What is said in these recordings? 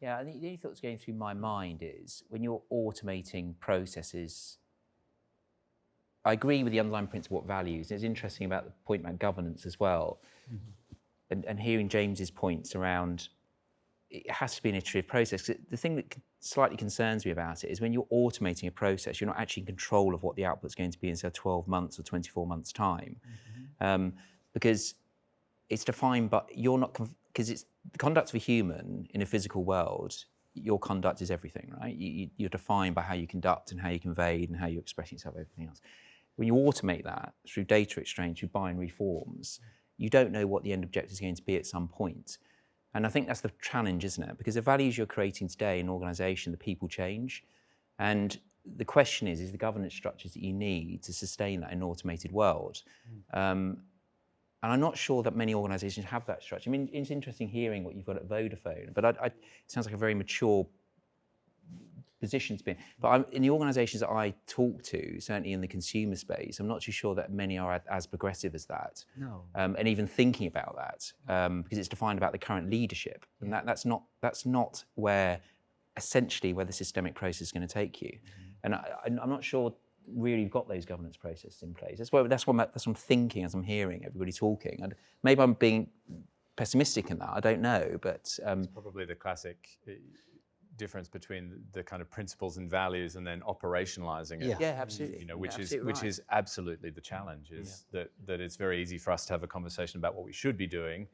Yeah, I think the only thought that's going through my mind is when you're automating processes, I agree with the underlying principle of values. It's interesting about the point about governance as well. And hearing James's points around it has to be an iterative process. The thing that slightly concerns me about it is when you're automating a process, you're not actually in control of what the output's going to be in, say, 12 months or 24 months' time. Because it's defined, but you're not, because it's the conduct of a human in a physical world, your conduct is everything, right? You're defined by how you conduct and how you convey and how you express yourself, everything else. When you automate that through data exchange, through binary forms, you don't know what the end objective is going to be at some point. And I think that's the challenge, isn't it? Because the values you're creating today in an organisation, the people change. And the question is the governance structures that you need to sustain that in an automated world. And I'm not sure that many organisations have that structure. I mean, it's interesting hearing what you've got at Vodafone, but it sounds like a very mature position to be in. But in the organisations that I talk to, certainly in the consumer space, I'm not too sure that many are as progressive as that. No. And even thinking about that, because it's defined about the current leadership. And that's not where, essentially, where the systemic process is going to take you. And I'm not sure really you've got those governance processes in place. That's what I'm thinking as I'm hearing everybody talking. And maybe I'm being pessimistic in that, I don't know, but... it's probably the classic difference between the kind of principles and values and then operationalizing it. Yeah, absolutely. You know, which is absolutely the challenge, is that it's very easy for us to have a conversation about what we should be doing,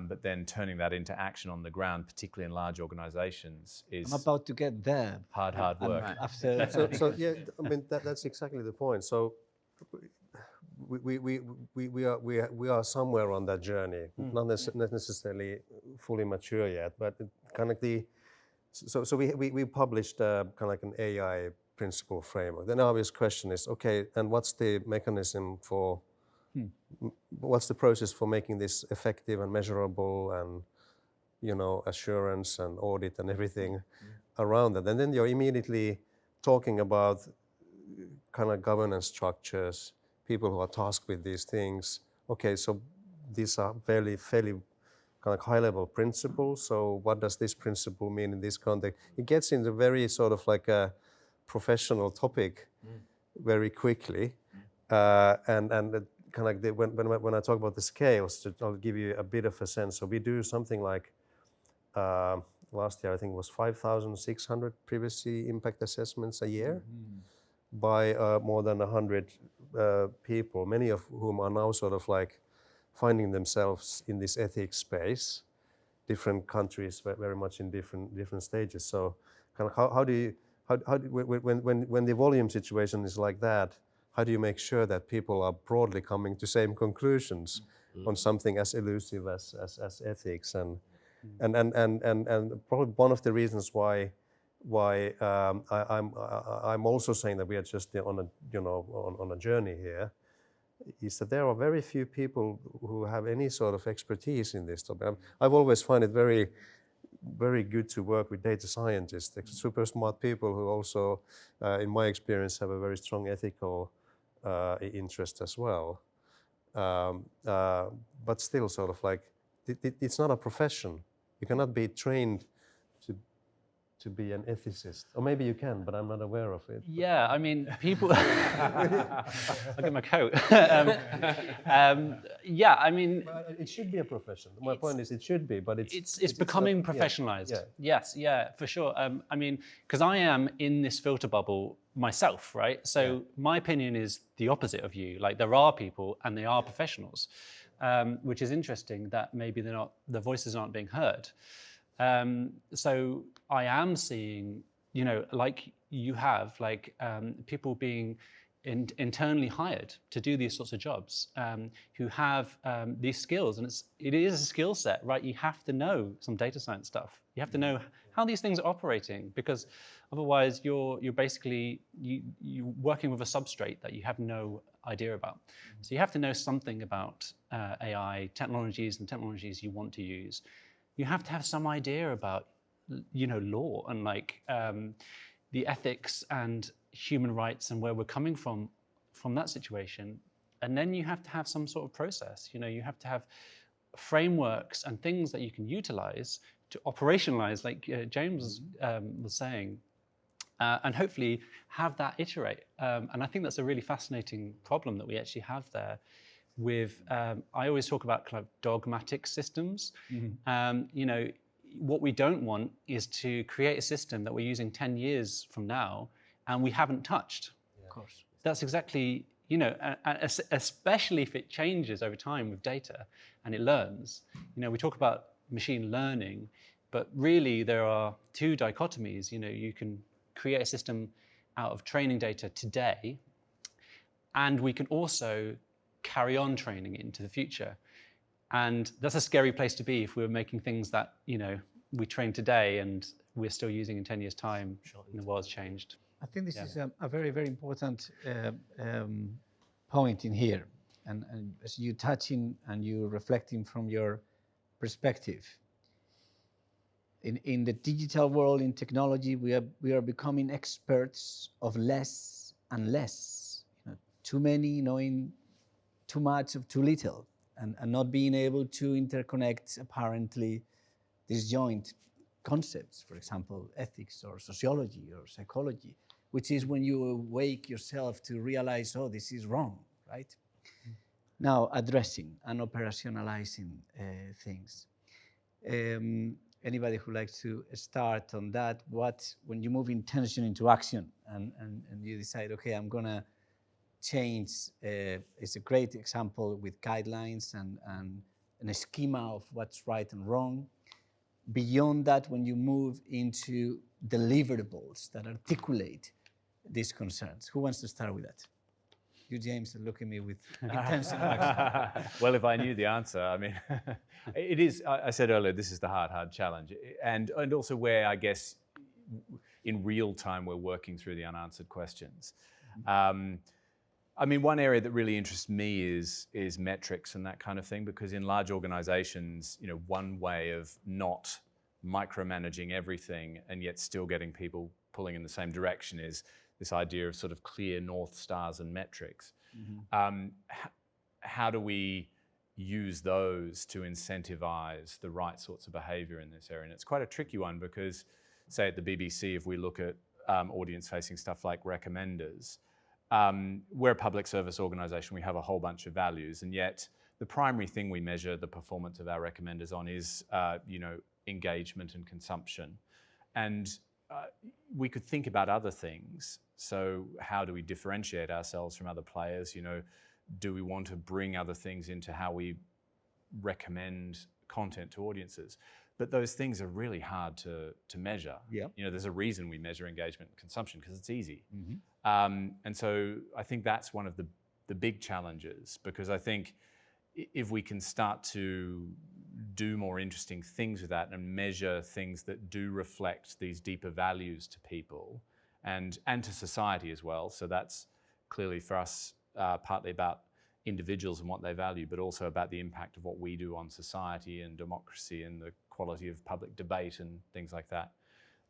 but then turning that into action on the ground, particularly in large organizations, is I'm about to get there. Hard work. After So yeah, I mean that's exactly the point. So we are somewhere on that journey, not necessarily fully mature yet, but kind of So we published kind of like an AI principle framework. Then the obvious question is, okay, and what's the mechanism for, what's the process for making this effective and measurable and, you know, assurance and audit and everything around that. And then you're immediately talking about kind of governance structures, people who are tasked with these things. Okay, so these are fairly kind of high-level principles. So what does this principle mean in this context? It gets into very sort of like a professional topic very quickly. And kind of like when I talk about the scales, I'll give you a bit of a sense. So we do something like, last year I think it was 5,600 privacy impact assessments a year by more than 100 people, many of whom are now sort of like finding themselves in this ethics space, different countries very much in different stages. So kind of how do you, when the volume situation is like that, how do you make sure that people are broadly coming to same conclusions on something as elusive as ethics? And probably one of the reasons why I'm also saying that we are just on a journey here, is that there are very few people who have any sort of expertise in this topic. I've always found it very, very good to work with data scientists, super smart people who also, in my experience, have a very strong ethical interest as well. But still, sort of like, it's not a profession. You cannot be trained to be an ethicist. Or maybe you can, but I'm not aware of it. Yeah, I mean, people... I'll get my coat. Yeah, I mean... It should be a profession. My point is it should be, but it's becoming professionalized. Yeah. Yes, yeah, for sure. I mean, because I am in this filter bubble myself, right? So my opinion is the opposite of you. Like, there are people and they are professionals, which is interesting that maybe the voices aren't being heard. So I am seeing, like you have, like people being internally hired to do these sorts of jobs, who have these skills, and it is a skill set, right? You have to know some data science stuff. You have to know how these things are operating, because otherwise you're basically you working with a substrate that you have no idea about. So you have to know something about AI technologies and technologies you want to use. You have to have some idea about, law and like the ethics and human rights and where we're coming from that situation. And then you have to have some sort of process. You have to have frameworks and things that you can utilize to operationalize, like James was saying, and hopefully have that iterate. And I think that's a really fascinating problem that we actually have there with, I always talk about kind of dogmatic systems. You know, what we don't want is to create a system that we're using 10 years from now and we haven't touched. Of course. That's exactly, you know, especially if it changes over time with data and it learns. You know, we talk about machine learning, but really there are two dichotomies. You know, you can create a system out of training data today, and we can also carry on training it into the future. And that's a scary place to be if we were making things that, you know, we train today and we're still using in 10 years' time and the world's changed. I think this is a very, very important point in here. And as you touching and you reflecting from your perspective, in the digital world, in technology, we are becoming experts of less and less. You know, too many knowing too much of too little, and not being able to interconnect apparently disjoint concepts, for example, ethics or sociology or psychology, which is when you awake yourself to realize, oh, this is wrong, right? Now, addressing and operationalizing things. Anybody who likes to start on that, when you move intention into action and you decide, okay, I'm gonna change, it's a great example with guidelines and a schema of what's right and wrong. Beyond that, when you move into deliverables that articulate these concerns. Who wants to start with that? You, James, look at me with intention. Well, if I knew the answer, I mean, it is, I said earlier, this is the hard challenge. And also where, I guess, in real time, we're working through the unanswered questions. I mean, one area that really interests me is metrics and that kind of thing, because in large organizations, you know, one way of not micromanaging everything and yet still getting people pulling in the same direction is this idea of sort of clear North Stars and metrics. How do we use those to incentivize the right sorts of behavior in this area? And it's quite a tricky one because, say at the BBC, if we look at audience-facing stuff like recommenders, we're a public service organisation, we have a whole bunch of values, and yet the primary thing we measure the performance of our recommenders on is, you know, engagement and consumption. And we could think about other things. So how do we differentiate ourselves from other players? You know, do we want to bring other things into how we recommend content to audiences? But those things are really hard to measure. Yeah. You know, there's a reason we measure engagement and consumption, because it's easy. And so I think that's one of the big challenges, because I think if we can start to do more interesting things with that and measure things that do reflect these deeper values to people and to society as well. So that's clearly for us partly about individuals and what they value, but also about the impact of what we do on society and democracy and the quality of public debate and things like that.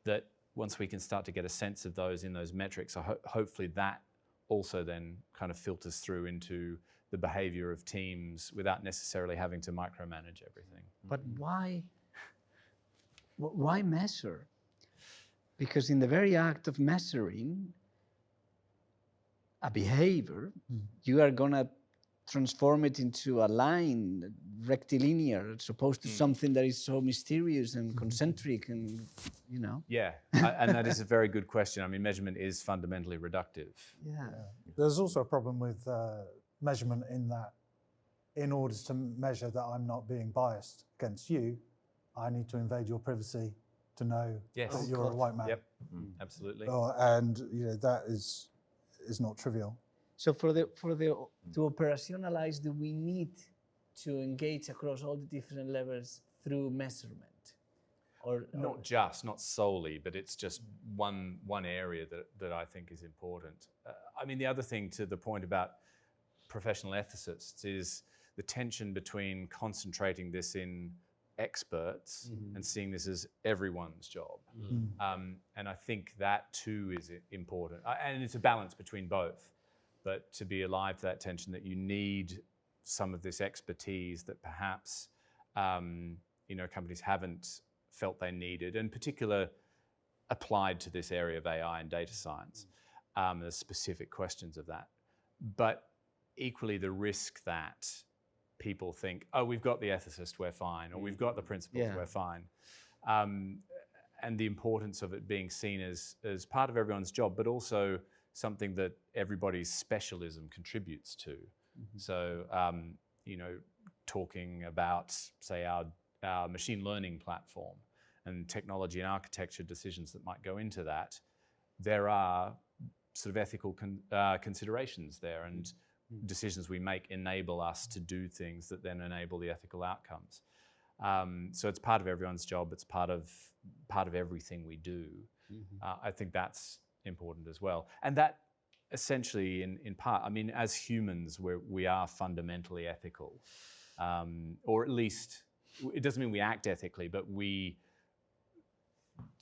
That once we can start to get a sense of those in those metrics, hopefully that also then kind of filters through into the behavior of teams without necessarily having to micromanage everything. But why measure? Because in the very act of measuring a behavior, you are gonna transform it into a line, rectilinear, as opposed to something that is so mysterious and concentric and, you know. Yeah, and that is a very good question. I mean, measurement is fundamentally reductive. Yeah. There's also a problem with measurement in that in order to measure that I'm not being biased against you, I need to invade your privacy to know that you're a white man. Yep, absolutely. And you know, that is not trivial. So to operationalize, do we need to engage across all the different levels through measurement? Or not solely, but it's just one area that I think is important. I mean, the other thing to the point about professional ethicists is the tension between concentrating this in experts and seeing this as everyone's job. And I think that too is important. And it's a balance between both. But to be alive to that tension that you need some of this expertise that perhaps you know, companies haven't felt they needed, in particular applied to this area of AI and data science. There's specific questions of that. But equally the risk that people think, oh, we've got the ethicist, we're fine, or we've got the principles, we're fine. And the importance of it being seen as part of everyone's job, but also something that everybody's specialism contributes to. So, talking about, say, our machine learning platform and technology and architecture decisions that might go into that, there are sort of ethical considerations there, and decisions we make enable us to do things that then enable the ethical outcomes. So it's part of everyone's job. It's part of everything we do. I think that's important as well. And that essentially, in part, I mean, as humans, we are fundamentally ethical, or at least it doesn't mean we act ethically, but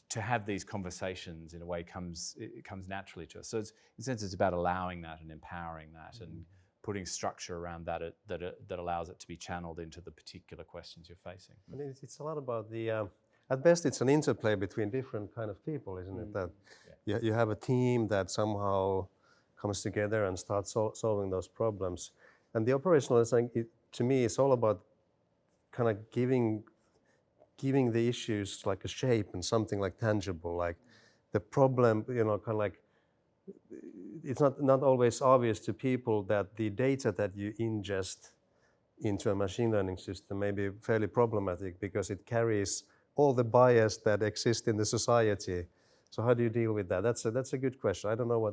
to have these conversations in a way comes naturally to us. So in a sense, it's about allowing that and empowering that and putting structure around that that allows it to be channeled into the particular questions you're facing. I mean, it's a lot about the, at best it's an interplay between different kind of people, isn't it? That you have a team that somehow comes together and starts solving those problems. And the operational design, to me, is all about kind of giving the issues like a shape and something like tangible, like the problem, kind of like, it's not always obvious to people that the data that you ingest into a machine learning system may be fairly problematic because it carries all the bias that exists in the society. So how do you deal with that? That's a good question. I don't know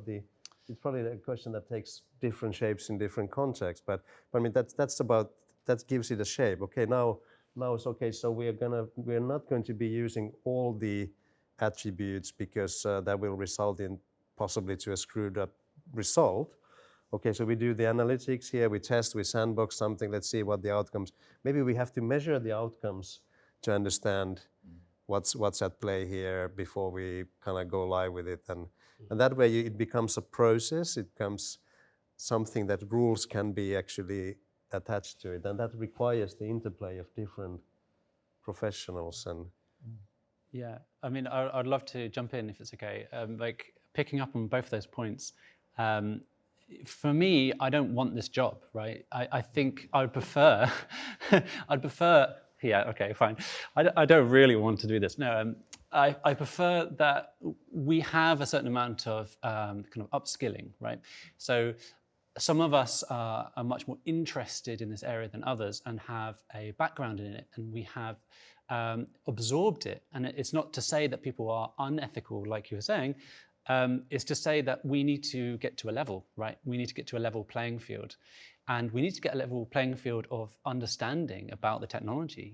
it's probably a question that takes different shapes in different contexts, but I mean, that gives it a shape. Okay, now it's okay, so we're not going to be using all the attributes because that will result in possibly to a screwed up result. Okay, so we do the analytics here, we test, we sandbox something, let's see what the outcomes. Maybe we have to measure the outcomes to understand what's at play here before we kind of go live with it. And that way it becomes a process, it becomes something that rules can be actually attached to it. And that requires the interplay of different professionals. And yeah, I mean, I'd love to jump in if it's okay. Like picking up on both those points. For me, I don't want this job, right? I think I would prefer, yeah, okay, fine. I don't really want to do this. No, I prefer that we have a certain amount of kind of upskilling, right? So some of us are much more interested in this area than others and have a background in it, and we have absorbed it. And it's not to say that people are unethical, like you were saying. Is to say that we need to get to a level, right? We need to get to a level playing field. And we need to get a level playing field of understanding about the technology.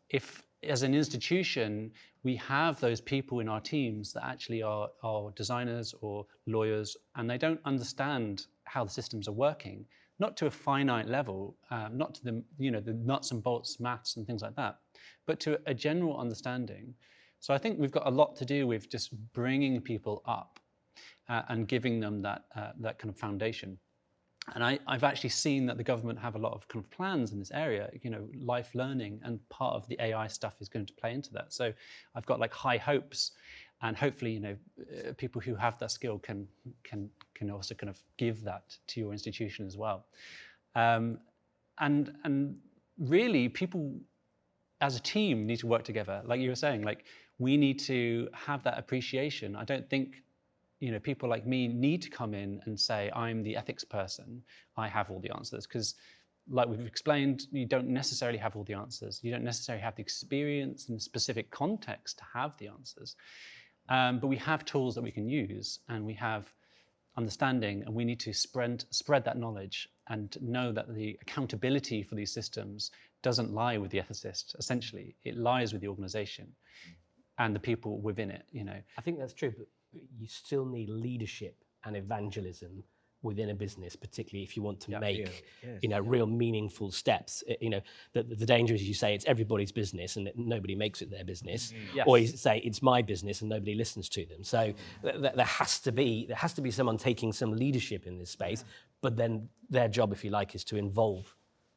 If as an institution, we have those people in our teams that actually are designers or lawyers, and they don't understand how the systems are working, not to a finite level, not to the nuts and bolts maths and things like that, but to a general understanding. So I think we've got a lot to do with just bringing people up and giving them that kind of foundation. And I've actually seen that the government have a lot of kind of plans in this area, life learning, and part of the AI stuff is going to play into that. So I've got like high hopes, and hopefully, people who have that skill can also kind of give that to your institution as well. And really, people as a team need to work together. Like you were saying, like we need to have that appreciation. I don't think, people like me need to come in and say, I'm the ethics person, I have all the answers. Because like we've explained, you don't necessarily have all the answers. You don't necessarily have the experience and specific context to have the answers. But we have tools that we can use, and we have understanding, and we need to spread that knowledge and know that the accountability for these systems doesn't lie with the ethicist, essentially. It lies with the organization and the people within it, I think that's true, but you still need leadership and evangelism within a business, particularly if you want to make, real meaningful steps. The danger is, you say it's everybody's business and nobody makes it their business, or you say it's my business and nobody listens to them. So there has to be someone taking some leadership in this space, but then their job, if you like, is to involve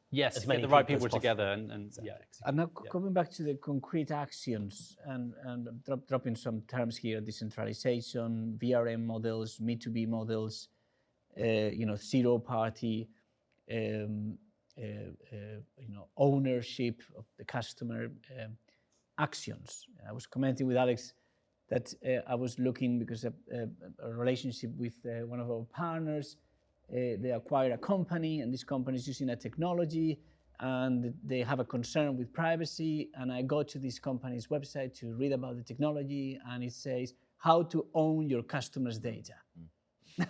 Yes, as get many the right people people as together and yeah. And now coming back to the concrete actions and dropping some terms here: decentralization, VRM models, Me2B models, zero party, ownership of the customer, actions. I was commenting with Alex that I was looking because a relationship with one of our partners. They acquired a company, and this company is using a technology, and they have a concern with privacy. And I go to this company's website to read about the technology, and it says how to own your customers' data. And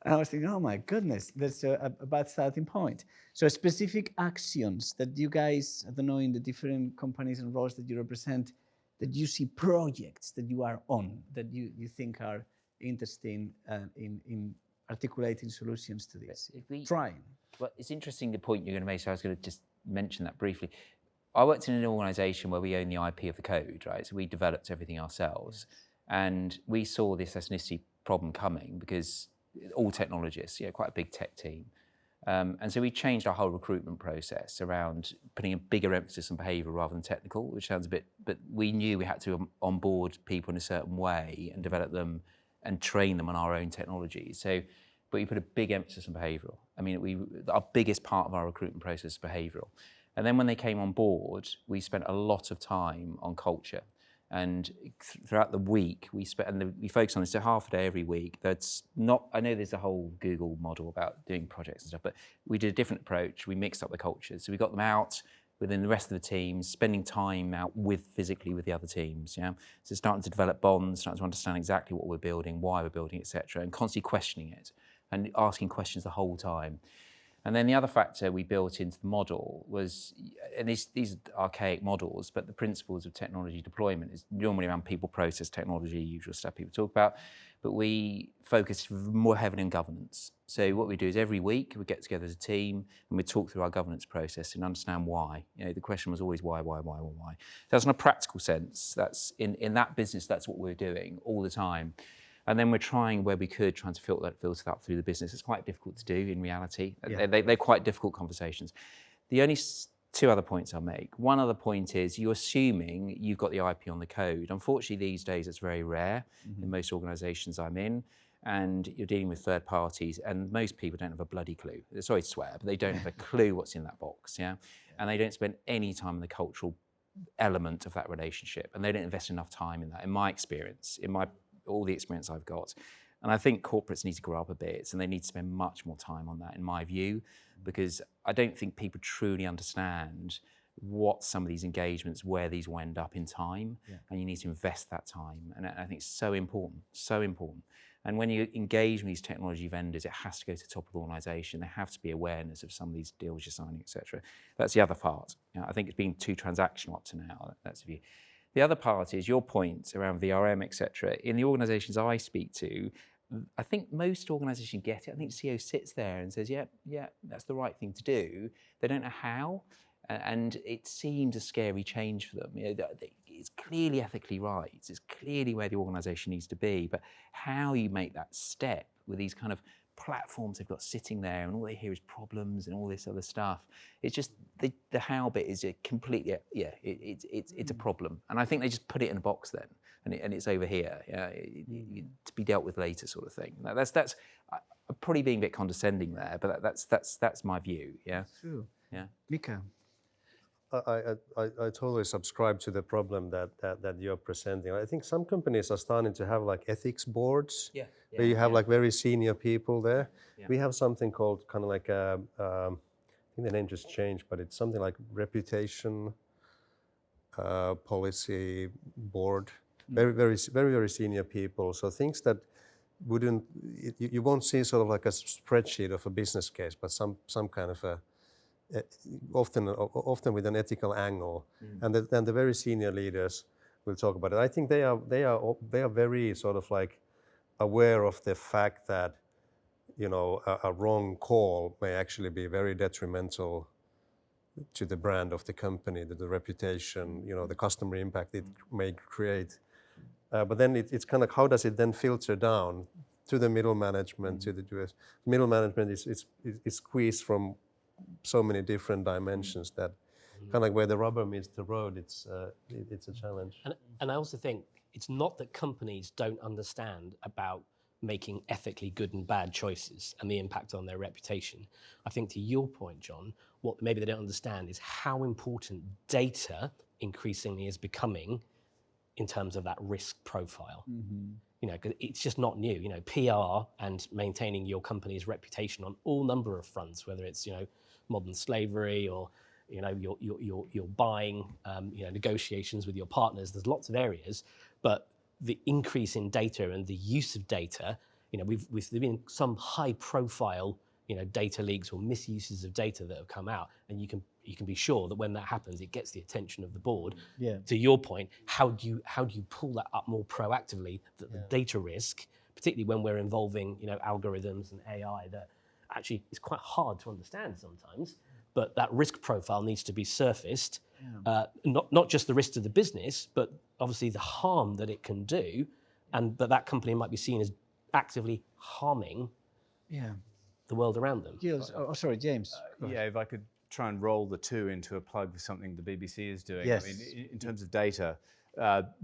I was thinking, oh my goodness, that's a bad starting point. So specific actions that you guys, I don't know, in the different companies and roles that you represent, that you see projects that you are on, that you think are interesting in articulating solutions to this. Trying. Well, it's interesting the point you're going to make, so I was going to just mention that briefly. I worked in an organisation where we own the IP of the code, right? So we developed everything ourselves. And we saw this ethnicity problem coming because all technologists, quite a big tech team. And so we changed our whole recruitment process around putting a bigger emphasis on behaviour rather than technical, which sounds a bit, but we knew we had to onboard people in a certain way and develop them and train them on our own technology. So, but we put a big emphasis on behavioural. I mean, our biggest part of our recruitment process is behavioural. And then when they came on board, we spent a lot of time on culture. And throughout the week, we focused on this, so half a day every week. I know there's a whole Google model about doing projects and stuff, but we did a different approach. We mixed up the cultures. So we got them out within the rest of the teams, spending time out physically with the other teams. Yeah, so starting to develop bonds, starting to understand exactly what we're building, why we're building, etc., and constantly questioning it and asking questions the whole time. And then the other factor we built into the model was, and these are archaic models, but the principles of technology deployment is normally around people, process, technology, usual stuff people talk about, but we focus more heavily on governance. So what we do is every week we get together as a team and we talk through our governance process and understand why. The question was always why? That's in a practical sense. That's in that business, that's what we're doing all the time. And then we're trying where we could, trying to filter that through the business. It's quite difficult to do in reality. Yeah. They're quite difficult conversations. The only two other points I'll make. One other point is you're assuming you've got the IP on the code. Unfortunately, these days it's very rare in most organisations I'm in, and you're dealing with third parties, and most people don't have a bloody clue. Sorry to swear, but they don't have a clue what's in that box, yeah? And they don't spend any time in the cultural element of that relationship, and they don't invest enough time in that, in my experience, all the experience I've got. And I think corporates need to grow up a bit, and they need to spend much more time on that, in my view, because I don't think people truly understand what some of these engagements, where these will end up in time, and you need to invest that time. And I think it's so important, so important. And when you engage with these technology vendors, it has to go to the top of the organisation. There have to be awareness of some of these deals you're signing, etc. That's the other part. I think it's been too transactional up to now. That's the view. The other part is your point around VRM, etc. In the organisations I speak to, I think most organisations get it. I think CEO sits there and says, yeah, that's the right thing to do. They don't know how, and it seems a scary change for them. It's clearly ethically right. It's clearly where the organisation needs to be, but how you make that step with these kind of platforms they've got sitting there, and all they hear is problems and all this other stuff. It's just the how bit is a completely it's a problem, and I think they just put it in a box then, and it's over here, to be dealt with later, sort of thing. That's I'm probably being a bit condescending there, but that's my view. Yeah. True. Yeah. Mikko. I totally subscribe to the problem that you're presenting. I think some companies are starting to have like ethics boards, where you have like very senior people there. Yeah. We have something called kind of like I think the name just changed, but it's something like reputation policy board. Very senior people. So things that you won't see sort of like a spreadsheet of a business case, but some kind of a often with an ethical angle, and then the very senior leaders will talk about it. I think they are very sort of like aware of the fact that a wrong call may actually be very detrimental to the brand of the company, to the reputation, the customer impact it may create. But then it's kind of how does it then filter down to the middle management, to the middle management is squeezed from so many different dimensions that kind of like where the rubber meets the road, it's a challenge. And I also think it's not that companies don't understand about making ethically good and bad choices and the impact on their reputation. I think to your point, John, what maybe they don't understand is how important data increasingly is becoming in terms of that risk profile. You know, 'cause it's just not new. You know, PR and maintaining your company's reputation on all number of fronts, whether it's, you know, modern slavery or, you know, your buying, you know, negotiations with your partners. There's lots of areas, but the increase in data and the use of data, you know, there've been some high-profile, you know, data leaks or misuses of data that have come out, and you can be sure that when that happens, it gets the attention of the board. Yeah. To your point, how do you pull that up more proactively? That the data risk, particularly when we're involving, you know, algorithms and AI, that actually is quite hard to understand sometimes. But that risk profile needs to be surfaced, not just the risk to the business, but obviously the harm that it can do, and that company might be seen as actively harming the world around them. Giles, sorry, James. Yeah, if I could try and roll the two into a plug for something the BBC is doing. Yes. I mean, in terms of data,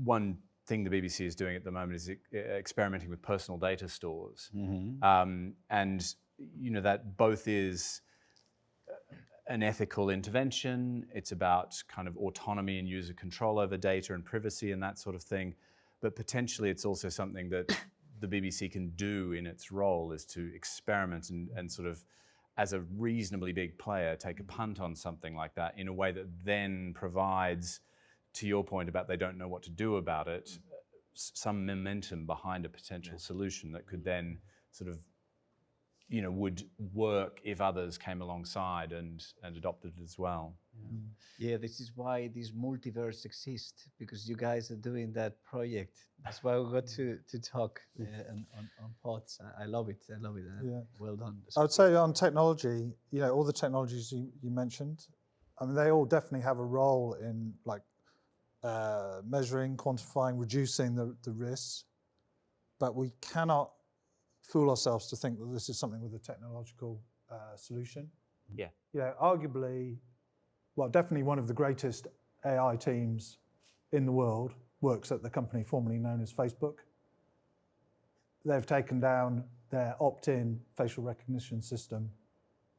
one thing the BBC is doing at the moment is experimenting with personal data stores. And, you know, that both is an ethical intervention, it's about kind of autonomy and user control over data and privacy and that sort of thing, but potentially it's also something that the BBC can do in its role, is to experiment and sort of, as a reasonably big player, take a punt on something like that in a way that then provides, to your point about they don't know what to do about it, some momentum behind a potential solution that could then sort of, you know, would work if others came alongside and adopted it as well. Yeah, this is why this multiverse exists, because you guys are doing that project. That's why we got to talk on pods. I love it. I love it. Well done. I would say on technology, you know, all the technologies you mentioned, I mean, they all definitely have a role in like measuring, quantifying, reducing the risks, but we cannot fool ourselves to think that this is something with a technological solution. Yeah. You know, arguably, well, definitely one of the greatest AI teams in the world works at the company formerly known as Facebook. They've taken down their opt-in facial recognition system,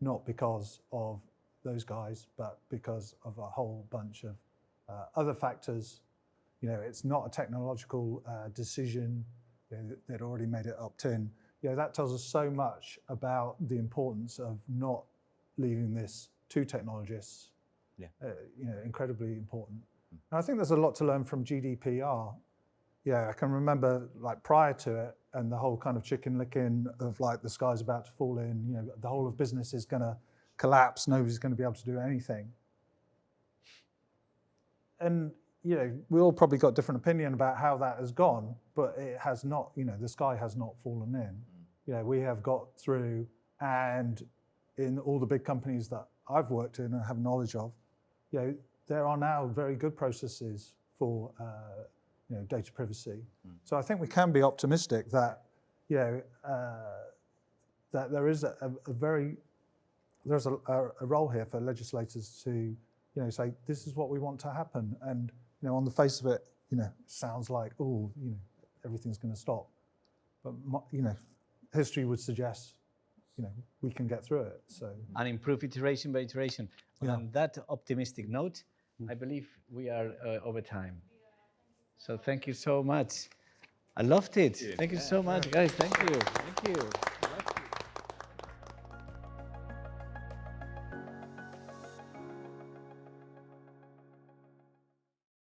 not because of those guys, but because of a whole bunch of other factors. You know, it's not a technological decision. You know, they'd already made it opt-in. You know, that tells us so much about the importance of not leaving this to technologists. You know, incredibly important. And I think there's a lot to learn from GDPR. Yeah, I can remember like prior to it and the whole kind of chicken licking of like the sky's about to fall in, you know, the whole of business is going to collapse, nobody's going to be able to do anything. And, you know, we all probably got different opinion about how that has gone, but it has not, you know, the sky has not fallen in. You know, we have got through, and in all the big companies that I've worked in and have knowledge of, you know, there are now very good processes for, you know, data privacy. So I think we can be optimistic that, you know, that there is there's a role here for legislators to, you know, say this is what we want to happen, and you know, on the face of it, you know, sounds like, oh, you know, everything's going to stop, but you know, history would suggest, you know, we can get through it. So and improve iteration by iteration. Yeah. On that optimistic note, I believe we are over time. So thank you so much. I loved it. Thank you so much, guys. Thank you. Thank you.